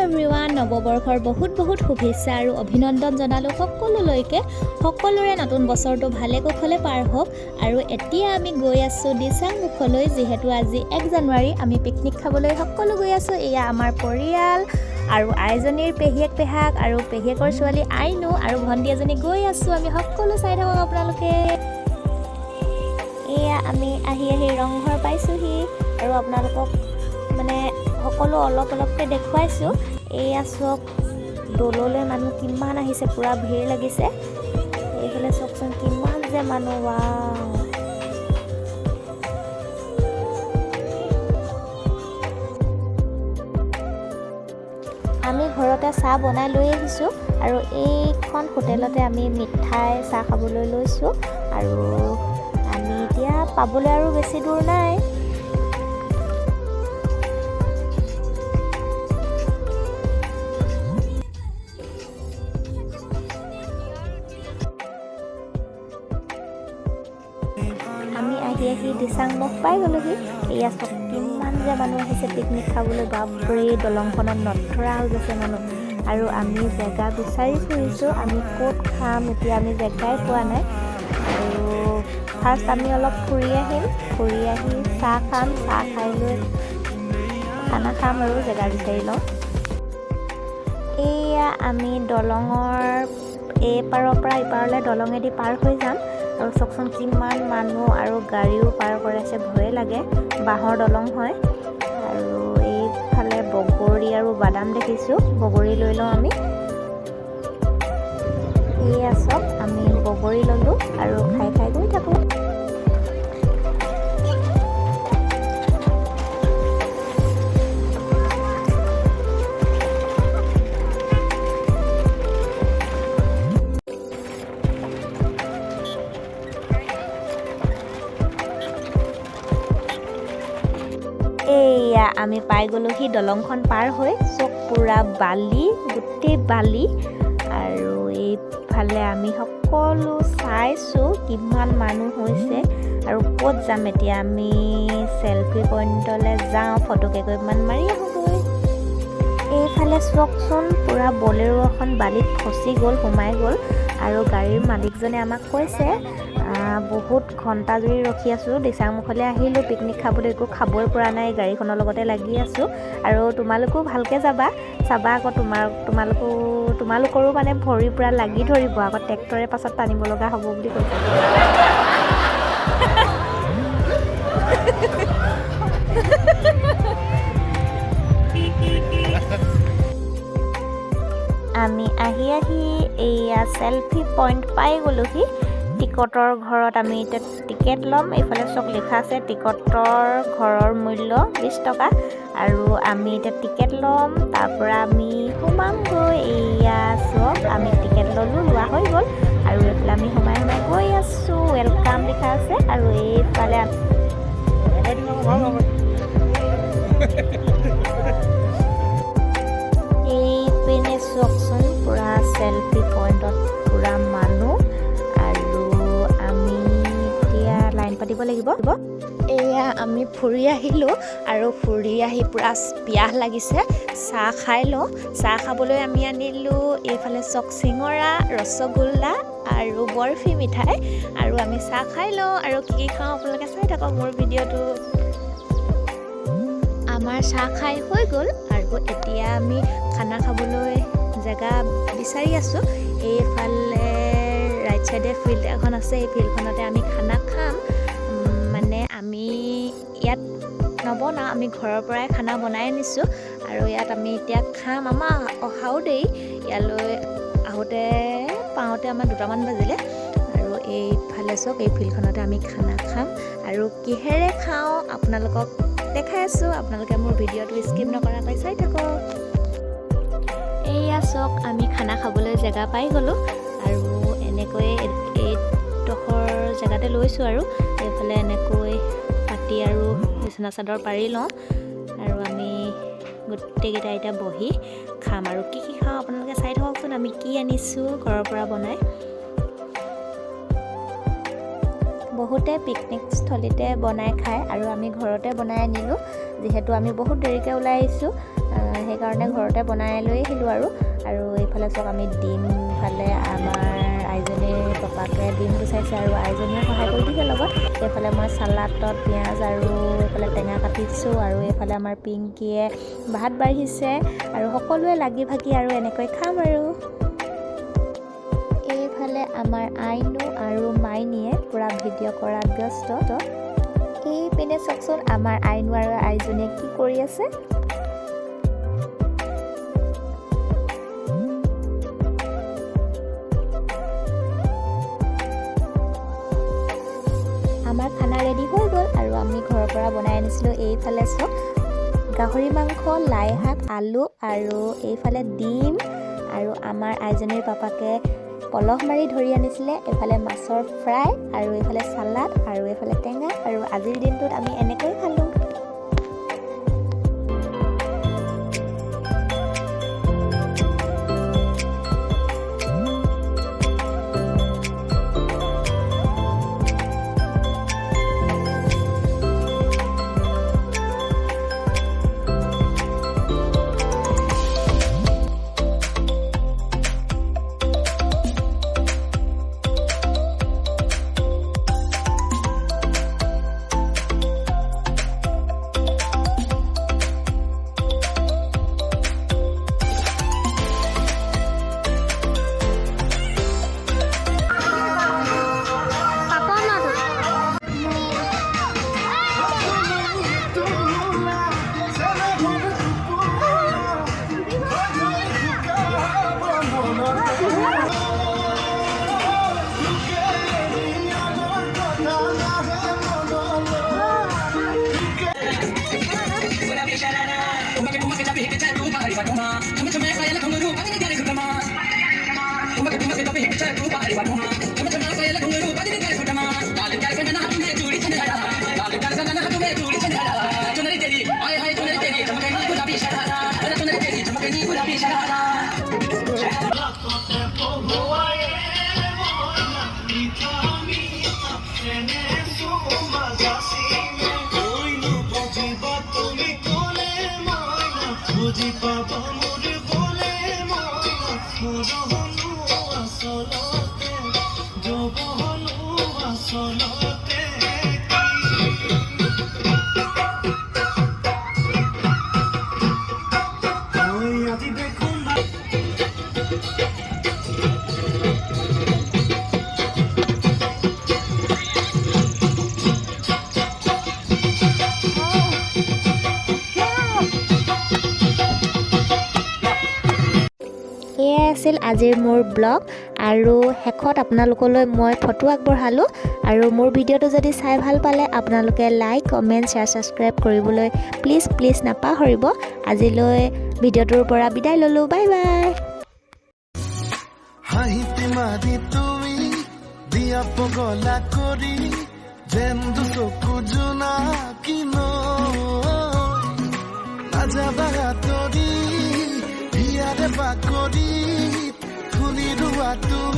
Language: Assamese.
এভৰিৱান, নৱবৰ্ষৰ বহুত শুভেচ্ছা আৰু অভিনন্দন জনালোঁ সকলোলৈকে। সকলোৰে নতুন বছৰটো ভালে কুশলে পাৰ হওক। আৰু এতিয়া আমি গৈ আছোঁ দিচাংমুখলৈ, যিহেতু আজি 1 জানুৱাৰী। আমি পিকনিক খাবলৈ সকলো গৈ আছোঁ। এয়া আমাৰ পৰিয়াল আৰু আইজনীৰ পেহীয়েক পেহাক আৰু পেহীয়েকৰ ছোৱালী আইনু আৰু ভণ্টি এজনী গৈ আছোঁ। আমি সকলো চাই থাকক আপোনালোকে। এয়া আমি আহি ৰংঘৰ পাইছোঁহি আৰু আপোনালোকক মানে সকলো অলপকৈ দেখুৱাইছোঁ। এয়া চাওক, দৌললৈ মানুহ কিমান আহিছে, পূৰা ভিৰ লাগিছে। এইফালে চাওকচোন কিমান যে মানুহ, ৱাও। আমি ঘৰতে চাহ বনাই লৈ আহিছোঁ আৰু এইখন হোটেলতে আমি মিঠাই চাহ খাবলৈ লৈছোঁ। আৰু আমি এতিয়া পাবলৈ আৰু বেছি দূৰ নাই। আমি আহি দিচাংমুখ পাই গ'লোহি। এয়া চব কিমান যে মানুহ আহিছে পিকনিক খাবলৈ, বাপৰে। দলংখনত নধৰা হৈ গৈছে মানুহ। আৰু আমি জেগা বিচাৰি ফুৰিছোঁ, আমি ক'ত খাম এতিয়া আমি জেগাই পোৱা নাই। আৰু ফাৰ্ষ্ট আমি অলপ ফুৰি আহিম, ফুৰি আহি চাহ খাম, চাহ খাই লৈ খানা খাম আৰু জেগা বিচাৰি লওঁ। এয়া আমি দলঙৰ এইপাৰৰ পৰা ইপাৰলৈ দলঙেদি পাৰ হৈ যাম। আৰু চাওকচোন কিমান মানুহ আৰু গাড়ীও পাৰ কৰাইছে, ভয়ে লাগে। বাঁহৰ দলং হয়। আৰু এইফালে বগৰী আৰু বাদাম দেখিছোঁ, বগৰী লৈ লওঁ আমি। এয়া চাওক, আমি বগৰী ল'লোঁ আৰু খাই গৈ থাকোঁ। এয়া আমি পাই গ'লোহি দলংখন পাৰ হৈ। চব পূৰা বালি, গোটেই বালি। আৰু এইফালে আমি সকলো চাইছোঁ কিমান মানুহ হৈছে আৰু ক'ত যাম এতিয়া। আমি চেলফি পইণ্টলৈ যাওঁ, ফটো কেইকপিমান মাৰি আহোঁগৈ। এইফালে চাওকচোন, পূৰা বলেৰো এখন বালিত ফচি গ'ল, সোমাই গ'ল। আৰু গাড়ীৰ মালিকজনে আমাক কৈছে, বহুত ঘণ্টা জুৰি ৰখি আছোঁ, দিচাংমুখলৈ আহিলোঁ পিকনিক খাবলৈ, একো খাবই পৰা নাই, গাড়ীখনৰ লগতে লাগি আছোঁ। আৰু তোমালোকেও ভালকৈ যাবা, চাবা আকৌ তোমালোকৰো মানে ভৰি পূৰা লাগি ধৰিব, আকৌ ট্ৰেক্টৰে পাছত টানিব লগা হ'ব বুলি কৈছে। আমি আহি এয়া চেলফি পইণ্ট পাই গ'লোহি। টিকটৰ ঘৰত আমি এতিয়া টিকেট ল'ম। এইফালে চব লিখা আছে টিকটৰ ঘৰৰ মূল্য 20 টকা। আৰু আমি এতিয়া টিকেট ল'ম, তাৰপৰা আমি সোমামগৈ। এয়া চব আমি টিকেট ল'লোঁ, লোৱা হৈ গ'ল। আৰু এইফালে আমি সোমাই গৈ আছোঁ, ৱেলকাম লিখা আছে। আৰু এইফালে এইপিনে চাওকচোন, পূৰা চেলফি পইণ্টত পূৰা মানুহ। আৰু আমি এতিয়া লাইন পাতিব লাগিব। এয়া আমি ফুৰি আহিলোঁ আৰু ফুৰি আহি পূৰা পিয়াহ লাগিছে, চাহ খাই লওঁ। চাহ খাবলৈ আমি আনিলোঁ এইফালে চক চিঙৰা, ৰসগোল্লা আৰু বৰফি মিঠাই। আৰু আমি চাহ খাই লওঁ আৰু কি খাওঁ আপোনালোকে চাই থাকক মোৰ ভিডিঅ'টো। আমাৰ চাহ খাই হৈ গ'ল আৰু এতিয়া আমি খানা খাবলৈ জেগা বিচাৰি আছোঁ। এইফালে ৰাইট চাইডে ফিল্ড এখন আছে, এই ফিল্ডখনতে আমি খানা খাম। মানে আমি ইয়াত নবনাওঁ, আমি ঘৰৰ পৰাই খানা বনাই আনিছোঁ। আৰু ইয়াত আমি এতিয়া খাম। আমাৰ অহাও দেৰি, ইয়ালৈ পাওঁতে আমাৰ 2টামান বাজিলে। আৰু এইফালে চাওক, এই ফিল্ডখনতে আমি খানা খাম। আৰু কিহেৰে খাওঁ আপোনালোকক দেখাই আছোঁ, আপোনালোকে মোৰ ভিডিঅ'টো স্কিপ নকৰাকৈ চাই থাকক। এয়া চাওক, আমি খানা খাবলৈ জেগা পাই গ'লোঁ। আৰু এনেকৈ এইডোখৰ জেগাতে লৈছোঁ। আৰু এইফালে এনেকৈ পাতি আৰু বিচনা চাদৰ পাৰি লওঁ। আৰু আমি গোটেইকেইটা এতিয়া বহি খাম। আৰু কি খাওঁ আপোনালোকে চাই থাককচোন, আমি কি আনিছোঁ ঘৰৰ পৰা বনাই। বহুতে পিকনিক স্থলীতে বনাই খায় আৰু আমি ঘৰতে বনাই আনিলোঁ, যিহেতু আমি বহুত দেৰিকৈ ওলাই আহিছোঁ। সেইকাৰণে ঘৰতে বনাই লৈ আহিলোঁ আৰু এইফালে চাওক আমি ডিম ফালে আমাৰ আইজনীৰ পাপাকে ডিম গুচাইছে আৰু আইজনীয়ে সহায় কৰি দিছে লগত। এইফালে মই চালাডত পিঁয়াজ আৰু এইফালে টেঙা কাটিছোঁ আৰু এইফালে আমাৰ পিংকিয়ে ভাত বাঢ়িছে আৰু সকলোৱে লাগি ভাগি আৰু এনেকৈ খাম আৰু। এইফালে আমাৰ আইনু আৰু মাইনীয়ে পূৰা ভিডিঅ' কৰাত ব্যস্ত। এইপিনে চাওকচোন আমাৰ আইনু আৰু আইজনীয়ে কি কৰি আছে। আমাৰ খানা ৰেডি হৈ গ'ল আৰু আমি ঘৰৰ পৰা বনাই আনিছিলোঁ। এইফালে চাওক গাহৰি মাংস, লাই শাক, আলু আৰু এইফালে ডিম আৰু আমাৰ আইজনীৰ পাপাকে পলহ মাৰি ধৰি আনিছিলে। এইফালে মাছৰ ফ্ৰাই আৰু এইফালে চালাড আৰু এইফালে টেঙা আৰু আজিৰ দিনটোত আমি এনেকৈ খালোঁ। এয়াই আছিল আজিৰ মোৰ ব্লগ আৰু শেষত আপোনালোকলৈ মই ফটো আগবঢ়ালোঁ। আৰু মোৰ ভিডিঅ'টো যদি চাই ভাল পালে আপোনালোকে লাইক, কমেণ্ট, শ্বেয়াৰ, ছাবস্ক্ৰাইব কৰিবলৈ প্লিজ নাপাহৰিব। আজিলৈ ভিডিঅ'টোৰ পৰা বিদায় ল'লোঁ। Bye bye. হাঁহিতে মাৰি তুমি দিয়া পগলা কৰি যেন দুচকু জোনাকী নাযাবা তৰি বিয়াৰে বাকৰি খুলি ৰোৱা তুমি